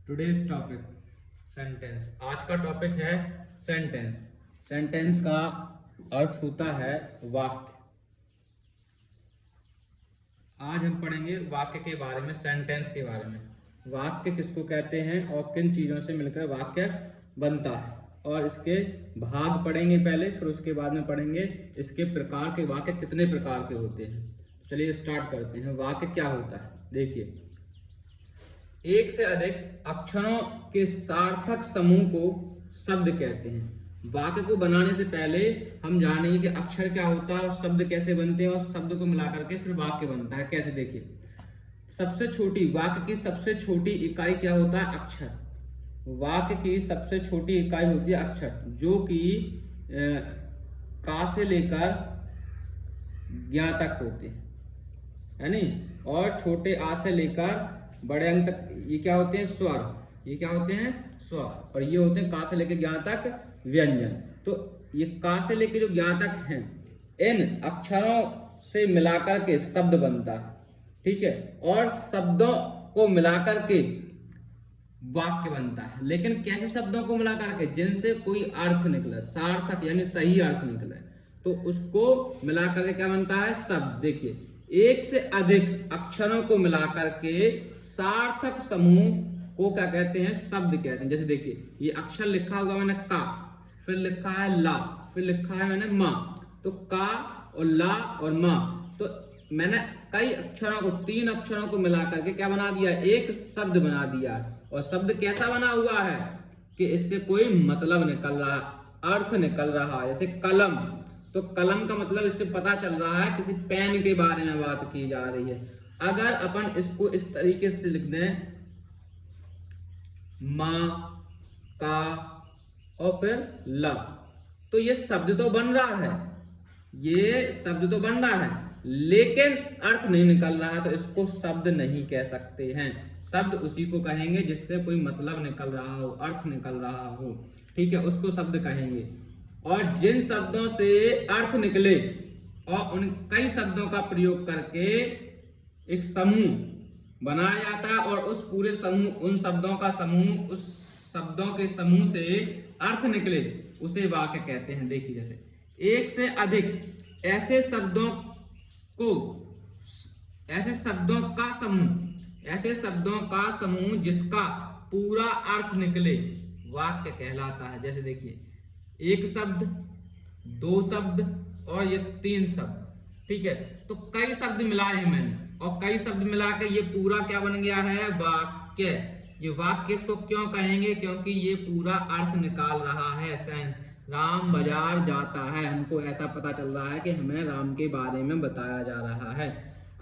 Today's topic sentence. आज का topic है सेंटेंस। सेंटेंस का अर्थ होता है वाक्य। आज हम पढ़ेंगे वाक्य के बारे में, सेंटेंस के बारे में। वाक्य किसको कहते हैं और किन चीज़ों से मिलकर वाक्य बनता है, और इसके भाग पढ़ेंगे पहले, फिर उसके बाद में पढ़ेंगे इसके प्रकार के वाक्य कितने प्रकार के होते हैं। चलिए स्टार्ट करते हैं। वाक्य क्या होता है, देखिए। एक से अधिक अक्षरों के सार्थक समूह को शब्द कहते हैं। वाक्य को बनाने से पहले हम जानेंगे कि अक्षर क्या होता है और शब्द कैसे बनते हैं, और शब्द को मिलाकर के फिर वाक्य बनता है। कैसे, देखिए। सबसे छोटी, वाक्य की सबसे छोटी इकाई क्या होता है? अक्षर। वाक्य की सबसे छोटी इकाई होती है अक्षर, जो कि का से लेकर ज्ञा तक होते हैं, है नी। और छोटे आ से लेकर बड़े अंक तक ये क्या होते हैं? स्वर। ये क्या होते हैं? स्वर। और ये होते हैं का से लेकर ज्ञा तक व्यंजन। तो ये का से लेकर जो ज्ञा तक हैं, इन अक्षरों से मिलाकर के शब्द बनता है, ठीक है। और शब्दों को मिलाकर के वाक्य बनता है। लेकिन कैसे शब्दों को मिलाकर के? जिनसे कोई अर्थ निकले, सार्थक यानी सही अर्थ निकले, तो उसको मिलाकर के क्या बनता है? शब्द। देखिए, एक से अधिक अक्षरों को मिलाकर के सार्थक समूह को क्या कहते हैं? शब्द कहते हैं। जैसे देखिए, ये अक्षर लिखा हुआ मैंने का, फिर लिखा है ला, फिर लिखा है मैंने मा। तो का और ला और मा, तो मैंने कई अक्षरों को, 3 अक्षरों को मिलाकर के क्या बना दिया? एक शब्द बना दिया। और शब्द कैसा बना हुआ है कि इससे कोई मतलब निकल रहा, अर्थ निकल रहा है। जैसे कलम, तो कलम का मतलब इससे पता चल रहा है किसी पेन के बारे में बात की जा रही है। अगर अपन इसको इस तरीके से लिख दें, मां, का और फिर ला, तो ये शब्द तो बन रहा है, ये शब्द तो बन रहा है, लेकिन अर्थ नहीं निकल रहा, तो इसको शब्द नहीं कह सकते हैं। शब्द उसी को कहेंगे जिससे कोई मतलब निकल रहा हो, अर्थ निकल रहा हो, ठीक है, उसको शब्द कहेंगे। और जिन शब्दों से अर्थ निकले और उन कई शब्दों का प्रयोग करके एक समूह बनाया जाता है, और उस पूरे समूह, उन शब्दों का समूह, उस शब्दों के समूह से अर्थ निकले, उसे वाक्य कहते हैं। देखिए, जैसे एक से अधिक ऐसे शब्दों को, ऐसे शब्दों का समूह, ऐसे शब्दों का समूह जिसका पूरा अर्थ निकले, वाक्य कहलाता है। जैसे देखिए, एक शब्द, 2 शब्द और ये 3 शब्द, ठीक है। तो कई शब्द मिलाए हैं मैंने, और कई शब्द मिला के ये पूरा क्या बन गया है? वाक्य। ये वाक्य इसको क्यों कहेंगे? क्योंकि ये पूरा अर्थ निकाल रहा है। सेंस, राम बाजार जाता है, हमको ऐसा पता चल रहा है कि हमें राम के बारे में बताया जा रहा है।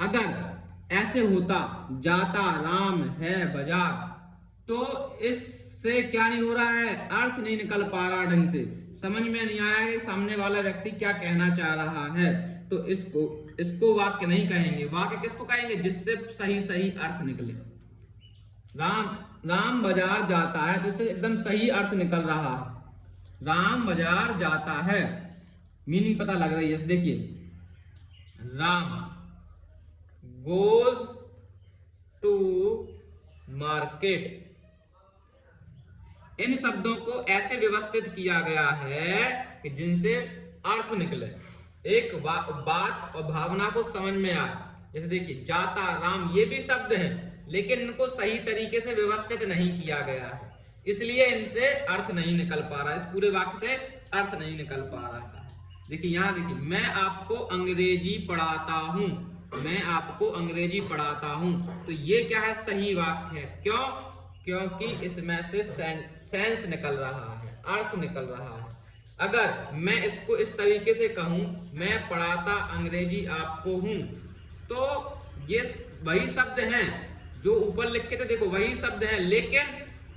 अगर ऐसे होता, जाता राम है बाजार, तो इससे क्या नहीं हो रहा है? अर्थ नहीं निकल पा रहा ढंग से, समझ में नहीं आ रहा है कि सामने वाला व्यक्ति क्या कहना चाह रहा है। तो इसको वाक्य नहीं कहेंगे। वाक्य किसको कहेंगे? जिससे सही अर्थ निकले। राम बाजार जाता है, तो इससे एकदम सही अर्थ निकल रहा है। राम बाजार जाता है, मीनिंग पता लग रही है। देखिए, राम गोज टू मार्केट। इन शब्दों को ऐसे व्यवस्थित किया गया है कि जिनसे अर्थ निकले, एक बात और भावना को समझ में आए। जैसे देखिए, जाता, राम, ये भी शब्द हैं, लेकिन इनको सही तरीके से व्यवस्थित नहीं किया गया है, इसलिए इनसे अर्थ नहीं निकल पा रहा, इस पूरे वाक्य से अर्थ नहीं निकल पा रहा है। देखिए, यहां देखिए, मैं आपको अंग्रेजी पढ़ाता हूं, मैं आपको अंग्रेजी पढ़ाता हूं, तो ये क्या है? सही वाक्य है। क्यों? क्योंकि इसमें से सेंस निकल रहा है, अर्थ निकल रहा है। अगर मैं इसको इस तरीके से कहूं, मैं पढ़ाता अंग्रेजी आपको हूं, तो ये वही शब्द हैं जो ऊपर लिखे थे, देखो वही शब्द हैं, लेकिन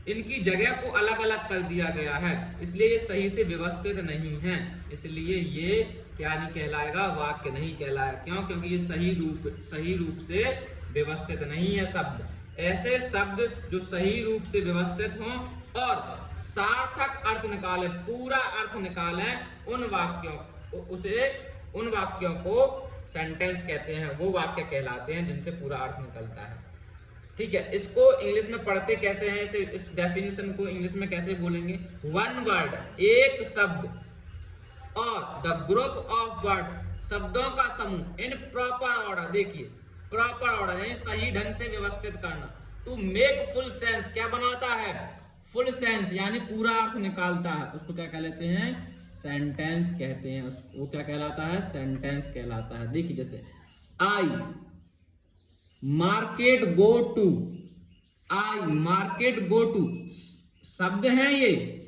इनकी जगह को अलग अलग कर दिया गया है, इसलिए ये सही से व्यवस्थित नहीं है, इसलिए ये क्या नहीं कहलाएगा? वाक्य नहीं कहलाएगा। क्यों? क्योंकि ये सही रूप से व्यवस्थित नहीं है शब्द। ऐसे शब्द जो सही रूप से व्यवस्थित हों और सार्थक अर्थ निकाले, पूरा अर्थ निकाले, उन वाक्यों को सेंटेंस कहते हैं। वो वाक्य कहलाते हैं जिनसे पूरा अर्थ निकलता है। ठीक है, इसको इंग्लिश में पढ़ते कैसे हैं, इस डेफिनेशन को इंग्लिश में कैसे बोलेंगे? वन वर्ड, एक शब्द, और द ग्रुप ऑफ वर्ड्स, शब्दों का समूह, इन प्रॉपर ऑर्डर। देखिए प्रॉपर ऑर्डर यानी सही ढंग से व्यवस्थित करना। टू मेक फुल सेंस, क्या बनाता है? फुल सेंस यानी पूरा अर्थ निकालता है, उसको क्या कहते हैं? सेंटेंस कहते हैं। उसको क्या कहलाता है? सेंटेंस कहलाता है। देखिए जैसे I market go to, I market go to शब्द है, ये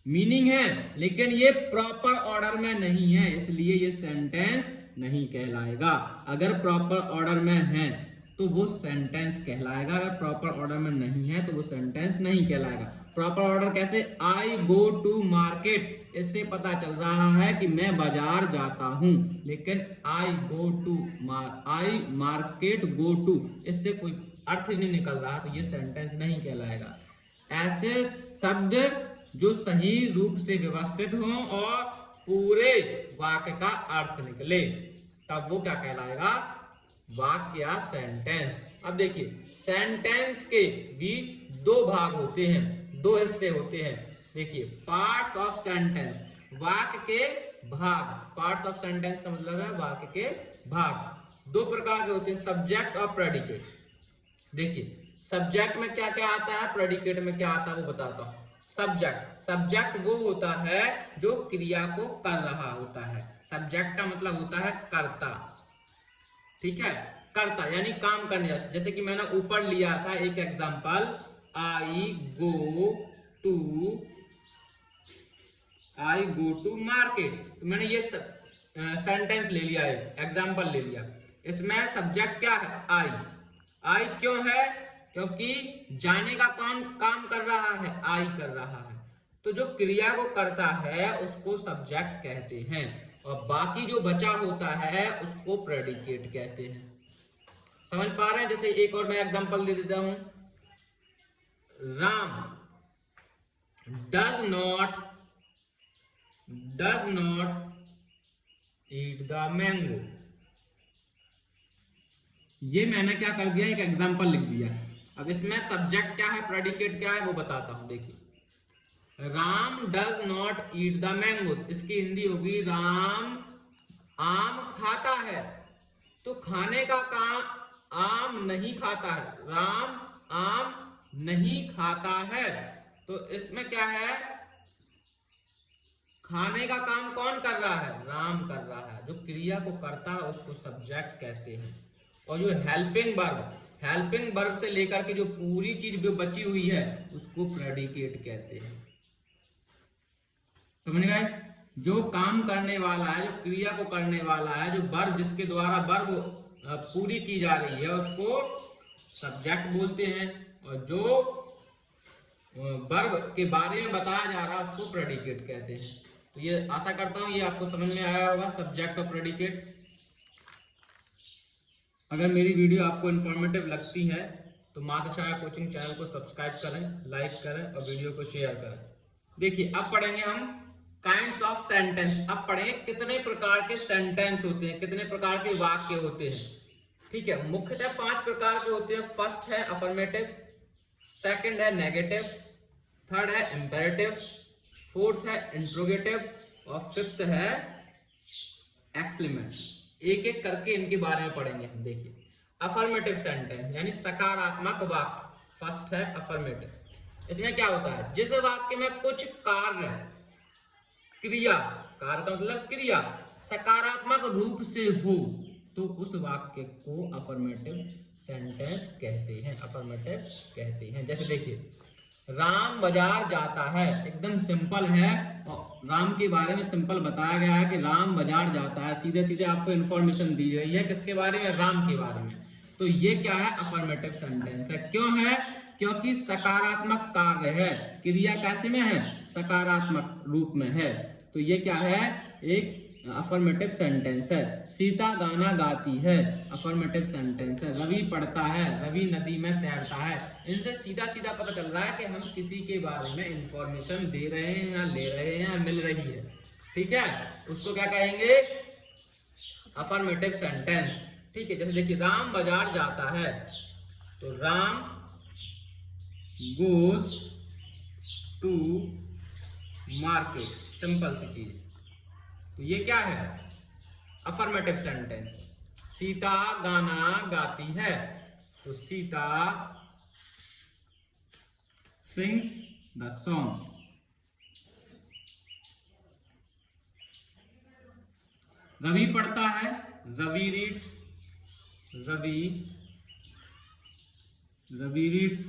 मीनिंग है, लेकिन ये प्रॉपर ऑर्डर में नहीं है, इसलिए ये सेंटेंस नहीं कहलाएगा। अगर प्रॉपर ऑर्डर में है तो वो सेंटेंस कहलाएगा, अगर प्रॉपर ऑर्डर में नहीं है तो वो सेंटेंस नहीं कहलाएगा। प्रॉपर ऑर्डर कैसे? आई गो टू मार्केट, इससे पता चल रहा है कि मैं बाजार जाता हूं, लेकिन I go to I market go to, इससे कोई अर्थ नहीं निकल रहा, तो ये सेंटेंस नहीं कहलाएगा। ऐसे शब्द जो सही रूप से व्यवस्थित हो और पूरे वाक्य का अर्थ निकले, तब वो क्या कहलाएगा? वाक्य या सेंटेंस। अब देखिए सेंटेंस के भी दो भाग होते हैं, दो हिस्से होते हैं। देखिए पार्ट्स ऑफ सेंटेंस, वाक्य के भाग। पार्ट्स ऑफ सेंटेंस का मतलब है वाक्य के भाग। दो प्रकार के होते हैं, सब्जेक्ट और प्रेडिकेट। देखिए सब्जेक्ट में क्या क्या आता है, प्रेडिकेट में क्या आता है, वो बताता हूं। सब्जेक्ट वो होता है जो क्रिया को कर रहा होता है। सब्जेक्ट का मतलब होता है कर्ता, ठीक है, कर्ता यानी काम करने जैसे। जैसे कि मैंने ऊपर लिया था एक example, I go to market, तो मैंने ये सेंटेंस ले लिया, एग्जांपल ले लिया। इसमें सब्जेक्ट क्या है? आई क्यों है? क्योंकि जाने का काम कर रहा है, आई कर रहा है, तो जो क्रिया को करता है उसको सब्जेक्ट कहते हैं, और बाकी जो बचा होता है उसको प्रेडिकेट कहते हैं। समझ पा रहे हैं? जैसे एक और मैं एग्जांपल दे देता हूं, Ram does not eat the mango. ये मैंने क्या कर दिया, एक एग्जांपल लिख दिया। अब इसमें सब्जेक्ट क्या है, प्रेडिकेट क्या है, वो बताता हूं। देखिए Ram does not eat the mango, इसकी हिंदी होगी राम आम खाता है, तो खाने का काम आम नहीं खाता है, राम आम नहीं खाता है, तो इसमें क्या है? खाने का काम कौन कर रहा है? राम कर रहा है। जो क्रिया को करता है उसको सब्जेक्ट कहते हैं। और जो हेल्पिंग वर्ब से लेकर के जो पूरी चीज जो बची हुई है उसको प्रेडिकेट कहते हैं। समझ गए? जो काम करने वाला है, जो क्रिया को करने वाला है, जो वर्ब जिसके द्वारा वर्ब पूरी की जा रही है उसको सब्जेक्ट बोलते हैं, और जो वर्ब के बारे में बताया जा रहा है उसको प्रेडिकेट कहते हैं। तो ये आशा करता हूं ये आपको समझ में आया होगा, सब्जेक्ट और प्रेडिकेट। अगर मेरी वीडियो आपको इन्फॉर्मेटिव लगती है तो मातृछाया कोचिंग चैनल को सब्सक्राइब करें, लाइक करें और वीडियो को शेयर करें। देखिए अब पढ़ेंगे हम काइंड्स ऑफ सेंटेंस। अब पढ़ेंगे कितने प्रकार के सेंटेंस होते हैं, कितने प्रकार के वाक्य होते हैं। ठीक है, मुख्यतः 5 प्रकार के होते हैं। फर्स्ट है अफर्मेटिव, सेकंड है नेगेटिव, थर्ड है इंपेरेटिव, फोर्थ है इंट्रोगेटिव और फिफ्थ है एक्सक्लेमेंट। एक एक करके इनके बारे में पढ़ेंगे हम। देखिए अफर्मेटिव सेंटेंस यानी सकारात्मक वाक्य, फर्स्ट है अफर्मेटिव। इसमें क्या होता है, जिस वाक्य में कुछ कार्य क्रिया, कार्य का मतलब क्रिया, सकारात्मक रूप से हो तो उस वाक्य को अफर्मेटिव सेंटेंस कहते हैं, अफर्मेटिव कहते हैं। जैसे देखिए राम बाजार जाता है, एकदम सिंपल है और राम के बारे में सिंपल बताया गया है कि राम बाजार जाता है, सीधे सीधे आपको इंफॉर्मेशन दी गई है किसके बारे में, राम के बारे में। तो ये क्या है, अफर्मेटिव सेंटेंस है। क्यों है, क्योंकि सकारात्मक कार्य है, क्रिया कैसे में है, सकारात्मक रूप में है, तो ये क्या है, एक अफर्मेटिव सेंटेंस है। सीता गाना गाती है, अफर्मेटिव सेंटेंस है। रवि पढ़ता है, रवि नदी में तैरता है। इनसे सीधा सीधा पता चल रहा है कि हम किसी के बारे में इंफॉर्मेशन दे रहे हैं या ले रहे हैं या मिल रही है। ठीक है, उसको क्या कहेंगे, अफर्मेटिव सेंटेंस। ठीक है, जैसे देखिए राम बाजार जाता है, तो Ram goes to market, simple सी चीज। तो ये क्या है? Affirmative sentence. सीता गाना गाती है, तो Sita sings the song. Ravi पढ़ता है, रवि रीड्स, रवि रीड्स।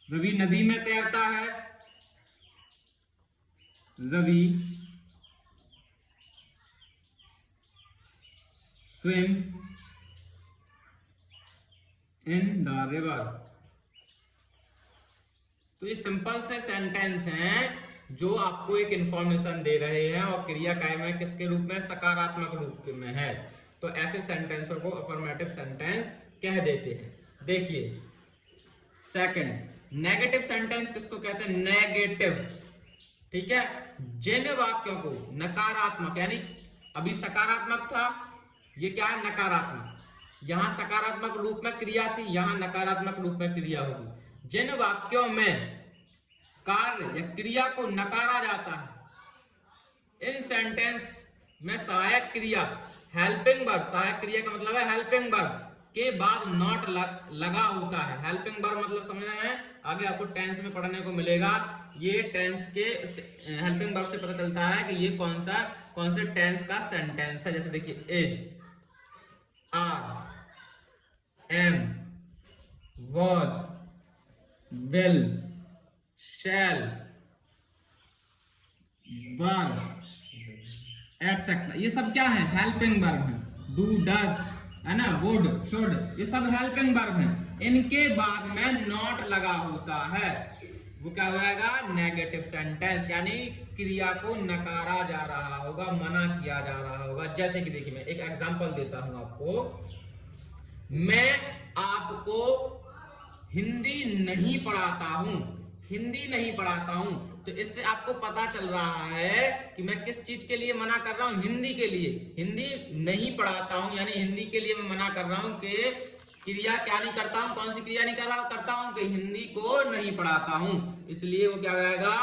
रवि नदी में तैरता है, Ravi swim in the river. तो ये सिंपल से सेंटेंस हैं जो आपको एक इंफॉर्मेशन दे रहे हैं और क्रिया कायम है किसके रूप में? सकारात्मक रूप में है। तो ऐसे सेंटेंसों को अफर्मेटिव सेंटेंस कह देते हैं। देखिए सेकंड, नेगेटिव सेंटेंस किसको कहते हैं? नेगेटिव। ठीक है, जिन वाक्यों को नकारात्मक, यानी अभी सकारात्मक था, ये क्या है? नकारात्मक। यहां सकारात्मक रूप में क्रिया थी, यहां नकारात्मक रूप में क्रिया होगी। जिन वाक्यों में कार्य या क्रिया को नकारा जाता है, इन सेंटेंस में सहायक क्रिया हेल्पिंग वर्ब, सहायक क्रिया का मतलब है हेल्पिंग वर्ब के बाद नॉट लगा होता है। हेल्पिंग वर्ब मतलब समझ रहे हैं, आगे आपको टेंस में पढ़ने को मिलेगा। ये टेंस के हेल्पिंग वर्ब से पता चलता है कि ये कौन से टेंस का सेंटेंस है। जैसे देखिए is, are, am, was, will, shall, were, etcetera, ये सब क्या है? हेल्पिंग वर्ब है। डू, डज, है ना, वुड, शुड, ये सब हेल्पिंग वर्ब हैं। इनके बाद में नॉट लगा होता है, वो क्या हो जाएगा? नेगेटिव सेंटेंस, यानी क्रिया को नकारा जा रहा होगा, मना किया जा रहा होगा। जैसे कि देखिए मैं एक एग्जांपल देता हूं आपको। मैं आपको हिंदी नहीं पढ़ाता हूं, हिंदी नहीं पढ़ाता हूं। तो इससे आपको पता चल रहा है कि मैं किस चीज के लिए मना कर रहा हूं? हिंदी के लिए। हिंदी नहीं पढ़ाता हूं यानी हिंदी के लिए मैं मना कर रहा हूं कि क्रिया क्या नहीं करता हूं? कौन सी क्रिया नहीं करता हूं? कि हिंदी को नहीं पढ़ाता हूं। इसलिए वो क्या हो जाएगा?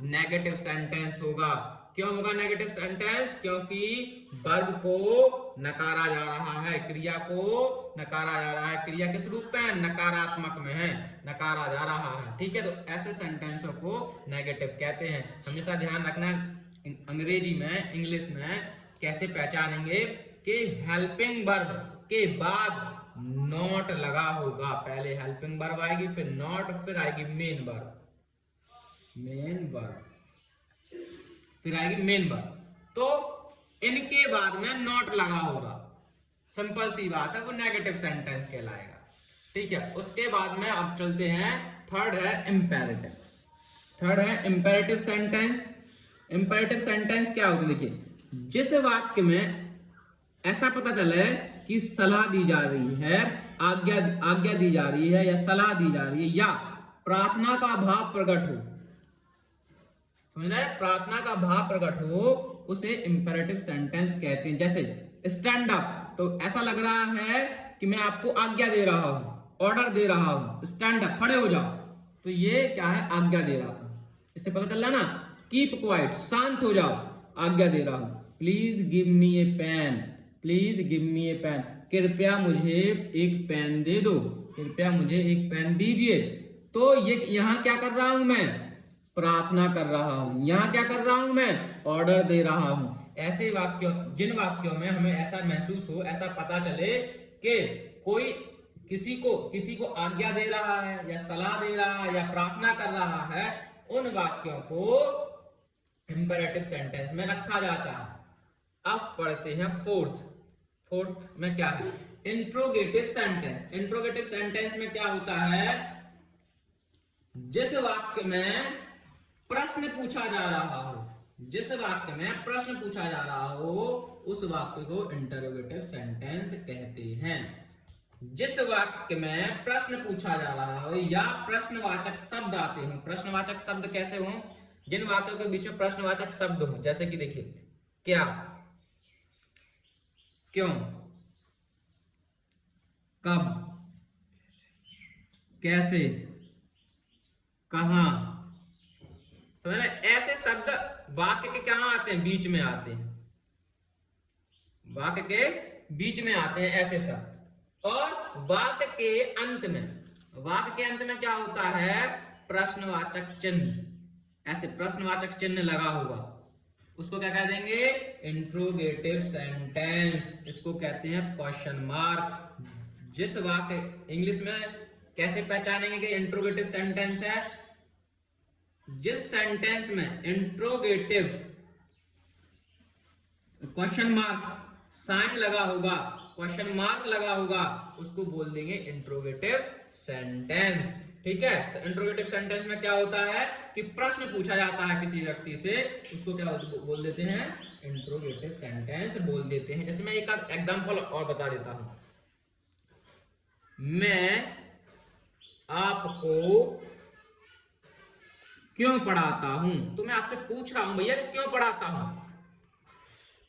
नेगेटिव सेंटेंस होगा। क्यों होगा नेगेटिव सेंटेंस? क्योंकि वर्ब को नकारा जा रहा है, क्रिया को नकारा जा रहा है। क्रिया किस रूप में? नकारात्मक में है, नकारा जा रहा है। ठीक है, तो ऐसे सेंटेंसों को नेगेटिव कहते हैं। हमेशा ध्यान रखना, अंग्रेजी में, इंग्लिश में कैसे पहचानेंगे कि हेल्पिंग वर्ब के बाद नॉट लगा होगा। पहले हेल्पिंग वर्ब आएगी, फिर नॉट, फिर आएगी मेन वर्ब, फिर आएगी मेन वर्ब। तो इनके बाद में नॉट लगा होगा, सिंपल सी बात है, वो नेगेटिव सेंटेंस कहलाएगा। ठीक है, उसके बाद में अब चलते हैं, थर्ड है इंपेरेटिव। थर्ड है इंपेरेटिव सेंटेंस। इंपेरेटिव सेंटेंस क्या होता है? देखिए, जिस वाक्य में ऐसा पता चले कि सलाह दी जा रही है, आज्ञा दी जा रही है, या सलाह दी जा रही है, या प्रार्थना का भाव प्रकट हो, प्रार्थना का भाव प्रकट हो, उसे इंपेरेटिव सेंटेंस कहते हैं। जैसे स्टैंड अप, तो ऐसा लग रहा है कि मैं आपको आज्ञा दे रहा हूं, ऑर्डर दे रहा हूं, स्टैंड अप, खड़े हो जाओ, तो ये क्या है? आज्ञा दे रहा हूं। इससे पता चल रहा ना। कीप क्वाइट, शांत हो जाओ, आज्ञा दे रहा हूं। Please give me a pen, please give me a pen, कृपया मुझे एक पेन दे दो, कृपया मुझे एक पेन दीजिए। तो ये यहां क्या कर रहा हूं? मैं प्रार्थना कर रहा हूं। यहां क्या कर रहा हूं? मैं ऑर्डर दे रहा हूं। ऐसे वाक्यों, जिन वाक्यों में हमें ऐसा महसूस हो, ऐसा पता चले कि कोई किसी को आज्ञा दे रहा है, या सलाह दे रहा है, या प्रार्थना कर रहा है, उन वाक्यों को इंपेरेटिव सेंटेंस में रखा जाता है। अब पढ़ते हैं फोर्थ में क्या है? Interrogative sentence. इंट्रोगेटिव सेंटेंस में क्या होता है? जिस वाक्य में प्रश्न पूछा जा रहा हो, जिस वाक्य में प्रश्न पूछा जा रहा हो, उस वाक्य को इंटरोगेटिव सेंटेंस कहते हैं। जिस वाक्य में प्रश्न पूछा जा रहा हो या प्रश्नवाचक शब्द आते हो। प्रश्नवाचक शब्द कैसे हो? जिन वाक्यों के बीच में प्रश्नवाचक शब्द हो, जैसे कि देखिए, क्या, क्यों, कब, कैसे, कहां, समझ रहे? ऐसे शब्द वाक्य के कहां आते हैं? बीच में आते हैं, वाक्य के बीच में आते हैं ऐसे शब्द। और वाक्य के अंत में, वाक्य के अंत में क्या होता है? प्रश्नवाचक चिन्ह। ऐसे प्रश्नवाचक चिन्ह लगा होगा, उसको क्या कह देंगे? Interrogative sentence. इसको कहते हैं क्वेश्चन मार्क। जिस वाक्य, इंग्लिश में कैसे पहचानेंगे कि इंट्रोगेटिव सेंटेंस है? जिस सेंटेंस में इंट्रोगेटिव क्वेश्चन मार्क साइन लगा होगा, क्वेश्चन मार्क लगा होगा, उसको बोल देंगे इंट्रोगेटिव सेंटेंस। ठीक है, तो इंट्रोगेटिव सेंटेंस में क्या होता है कि प्रश्न पूछा जाता है किसी व्यक्ति से, उसको क्या बोल देते हैं? इंट्रोगेटिव सेंटेंस बोल देते हैं। जैसे मैं एक एग्जांपल और बता देता हूं। मैं आपको क्यों पढ़ाता हूं? तो मैं आपसे पूछ रहा हूं भैया कि क्यों पढ़ाता हूं,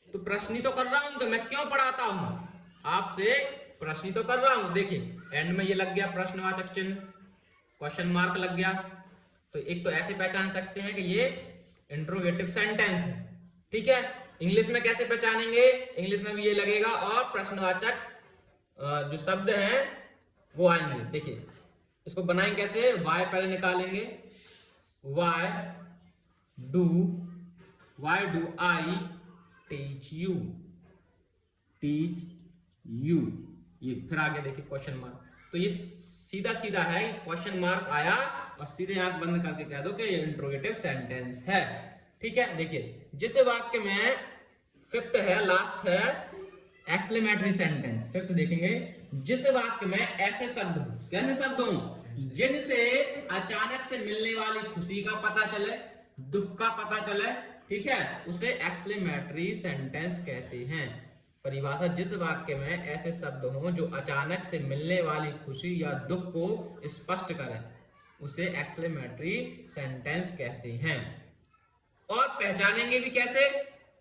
तो प्रश्न ही तो कर रहा हूं, तो मैं क्यों पढ़ाता हूं? आपसे प्रश्न ही तो कर रहा हूं। देखिए एंड में ये लग गया प्रश्नवाचक चिन्ह, क्वेश्चन मार्क लग गया। तो एक तो ऐसे पहचान सकते हैं कि ये इंट्रोगेटिव सेंटेंस है। ठीक है, इंग्लिश में कैसे पहचानेंगे? इंग्लिश में भी ये लगेगा और प्रश्नवाचक जो शब्द हैं वो आएंगे। देखिए इसको बनाएंगे कैसे? वाई पहले निकालेंगे, why do I teach you, teach you, ये फिर आगे देखिए क्वेश्चन मार्क। तो ये सीधा सीधा है, क्वेश्चन मार्क आया और सीधे आंख बंद करके कह दो कि ये इंट्रोगेटिव सेंटेंस है। ठीक है, देखिए जिस वाक्य में फिफ्थ है, लास्ट है एक्सक्लेमेटरी सेंटेंस। फिफ्थ देखेंगे, जिस वाक्य में ऐसे शब्द हो, कैसे शब्द हो? जिनसे अचानक से मिलने वाली खुशी का पता चले, दुख का पता चले, ठीक है, उसे एक्सक्लेमेटरी सेंटेंस कहते हैं। परिभाषा, जिस वाक्य में ऐसे शब्द हों जो अचानक से मिलने वाली खुशी या दुख को स्पष्ट करें, उसे एक्सक्लेमेटरी सेंटेंस कहते हैं। और पहचानेंगे भी कैसे?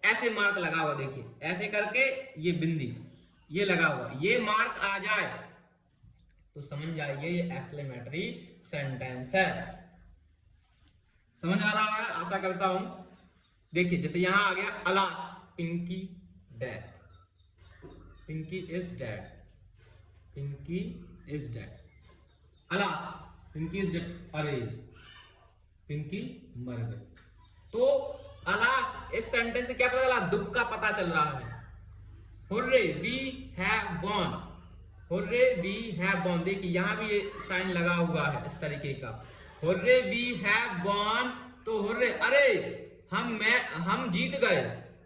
ऐसे मार्क लगा हुआ, देखिए ऐसे करके ये बिंदी ये लगा हुआ, ये मार्क आ जाए तो समझ जाइए ये एक्सक्लेमेटरी सेंटेंस है। समझ आ रहा है? आशा करता हूं। देखिए जैसे यहां आ गया alas Pinky death, Pinky is dead, Pinky is dead. Alas Pinky is dead, अरे पिंकी मर गई। तो अलास इस सेंटेंस से क्या पता चला? दुख का पता चल रहा है। Hurray we have won, hurray we have won, देखिए यहां भी ये साइन लगा हुआ है इस तरीके का, हुर्रे वी हैव वॉन। तो हुर्रे, अरे हम जीत गए,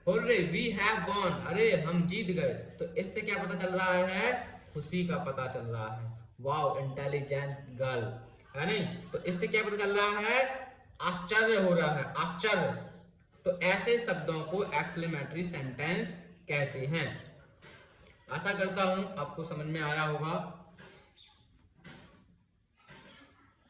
हुर्रे वी हैव वॉन, अरे हम जीत गए। तो इससे क्या पता चल रहा है? खुशी का पता चल रहा है। वाओ इंटेलिजेंट गर्ल, है नहीं? तो इससे क्या पता चल रहा है? आश्चर्य हो रहा है, आश्चर्य। तो ऐसे शब्दों को एक्सक्लेमेटरी सेंटेंस कहते हैं। आशा करता हूं आपको समझ में आया होगा।